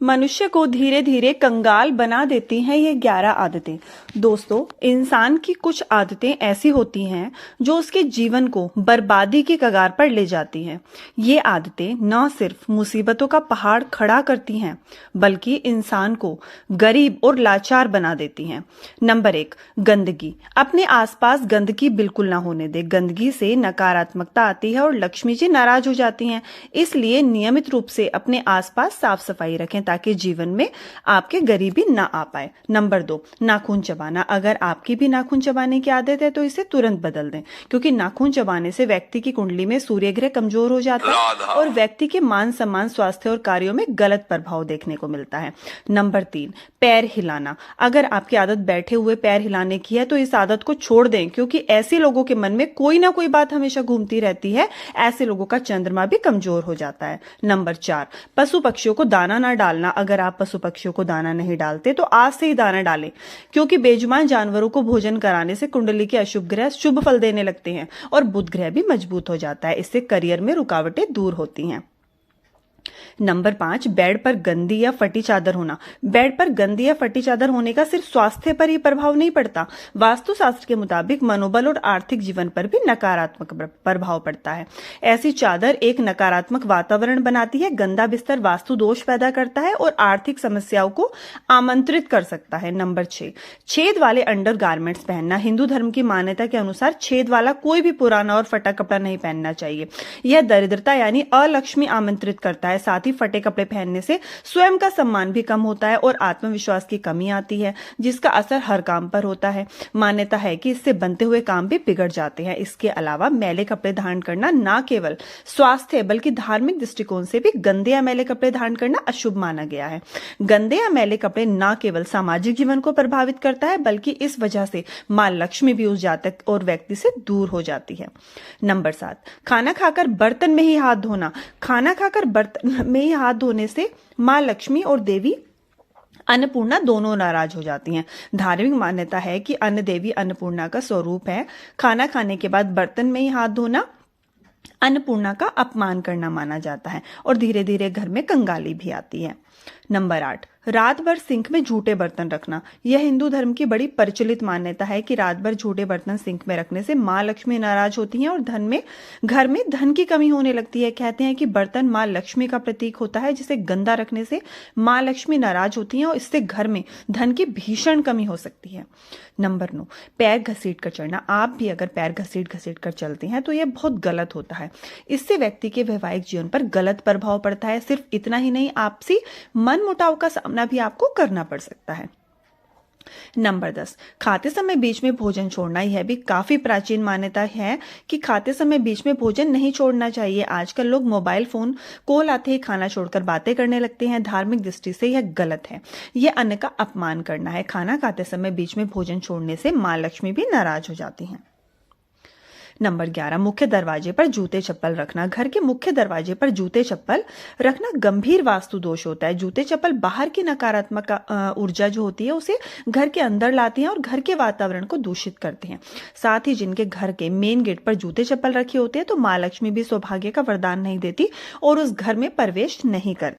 मनुष्य को धीरे धीरे कंगाल बना देती हैं ये 11 आदतें। दोस्तों, इंसान की कुछ आदतें ऐसी होती हैं जो उसके जीवन को बर्बादी की कगार पर ले जाती हैं। ये आदतें न सिर्फ मुसीबतों का पहाड़ खड़ा करती हैं, बल्कि इंसान को गरीब और लाचार बना देती हैं। नंबर 1, गंदगी। अपने आसपास गंदगी बिल्कुल ना होने दे। गंदगी से नकारात्मकता आती है और लक्ष्मी जी नाराज हो जाती हैं। इसलिए नियमित रूप से अपने आसपास साफ सफाई रखें ताकि जीवन में आपके गरीबी ना आ पाए। नंबर 2, नाखून चबाना। अगर आपकी भी नाखून चबाने की आदत है तो इसे तुरंत बदल दें, क्योंकि नाखून चबाने से व्यक्ति की कुंडली में सूर्य ग्रह कमजोर हो जाता है और व्यक्ति के मान सम्मान, स्वास्थ्य और कार्यों में गलत प्रभाव देखने को मिलता है। नंबर 3, पैर हिलाना। अगर आपकी आदत बैठे हुए पैर हिलाने की है तो इस आदत को छोड़ दें, क्योंकि ऐसे लोगों के मन में कोई ना कोई बात हमेशा घूमती रहती है। ऐसे लोगों का चंद्रमा भी कमजोर हो जाता है। नंबर 4, पशु पक्षियों को दाना ना डालना। अगर आप पशु पक्षियों को दाना नहीं डालते तो आज से ही दाना डालें, क्योंकि बेजुबान जानवरों को भोजन कराने से कुंडली के अशुभ ग्रह शुभ फल देने लगते हैं और बुध ग्रह भी मजबूत हो जाता है। इससे करियर में रुकावटें दूर होती हैं। नंबर 5, बेड पर गंदी या फटी चादर होना। बेड पर गंदी या फटी चादर होने का सिर्फ स्वास्थ्य पर ही प्रभाव नहीं पड़ता, वास्तुशास्त्र के मुताबिक मनोबल और आर्थिक जीवन पर भी नकारात्मक प्रभाव पड़ता है। ऐसी चादर एक नकारात्मक वातावरण बनाती है। गंदा बिस्तर वास्तु दोष पैदा करता है और आर्थिक समस्याओं को आमंत्रित कर सकता है। नंबर 6, छेद वाले अंडर गारमेंट्स पहनना। हिंदू धर्म की मान्यता के अनुसार छेद वाला कोई भी पुराना और फटा कपड़ा नहीं पहनना चाहिए। यह दरिद्रता यानी अलक्ष्मी आमंत्रित करता है। साथ ही फटे कपड़े पहनने से स्वयं का सम्मान भी कम होता है और आत्मविश्वास की कमी आती है, जिसका असर हर काम पर होता है। मान्यता है कि इससे बनते हुए काम भी बिगड़ जाते हैं। इसके अलावा मैले कपड़े धारण करना न केवल स्वास्थ्य बल्कि धार्मिक दृष्टिकोण से भी गंदे या मैले कपड़े धारण करना अशुभ माना गया है। गंदे या मैले कपड़े न केवल सामाजिक जीवन को प्रभावित करता है, बल्कि इस वजह से मां लक्ष्मी भी उस जातक और व्यक्ति से दूर हो जाती है। नंबर 7, खाना खाकर बर्तन में ही हाथ धोना। खाना खाकर बर्तन में ही हाथ धोने से मां लक्ष्मी और देवी अन्नपूर्णा दोनों नाराज हो जाती हैं। धार्मिक मान्यता है कि अन्न देवी अन्नपूर्णा का स्वरूप है। खाना खाने के बाद बर्तन में ही हाथ धोना अन्नपूर्णा का अपमान करना माना जाता है और धीरे धीरे घर में कंगाली भी आती है। नंबर 8, रात भर सिंक में झूठे बर्तन रखना। यह हिंदू धर्म की बड़ी प्रचलित मान्यता है कि रात भर झूठे बर्तन सिंक में रखने से मां लक्ष्मी नाराज होती हैं और घर में धन की कमी होने लगती है। कहते हैं कि बर्तन मां लक्ष्मी का प्रतीक होता है, जिसे गंदा रखने से मां लक्ष्मी नाराज होती हैं और इससे घर में धन की भीषण कमी हो सकती है। नंबर 9, पैर घसीट कर चलना। आप भी अगर पैर घसीट घसीट कर चलते हैं तो यह बहुत गलत होता है। इससे व्यक्ति के वैवाहिक जीवन पर गलत प्रभाव पड़ता है। सिर्फ इतना ही नहीं, आपसी मनमुटाव का सामना भी आपको करना पड़ सकता है। नंबर 10, खाते समय बीच में भोजन छोड़ना। यह भी काफी प्राचीन मान्यता है कि खाते समय बीच में भोजन नहीं छोड़ना चाहिए। आजकल लोग मोबाइल फोन को लाते ही खाना छोड़कर बातें करने लगते हैं। धार्मिक दृष्टि से यह गलत है। यह अन्न का अपमान करना है। खाना खाते समय बीच में भोजन छोड़ने से मां लक्ष्मी भी नाराज हो जाती हैं। नंबर 11, मुख्य दरवाजे पर जूते चप्पल रखना। घर के मुख्य दरवाजे पर जूते चप्पल रखना गंभीर वास्तु दोष होता है। जूते चप्पल बाहर की नकारात्मक ऊर्जा जो होती है उसे घर के अंदर लाती हैं और घर के वातावरण को दूषित करते हैं। साथ ही जिनके घर के मेन गेट पर जूते चप्पल रखे होते हैं तो मां लक्ष्मी भी सौभाग्य का वरदान नहीं देती और उस घर में प्रवेश नहीं करती।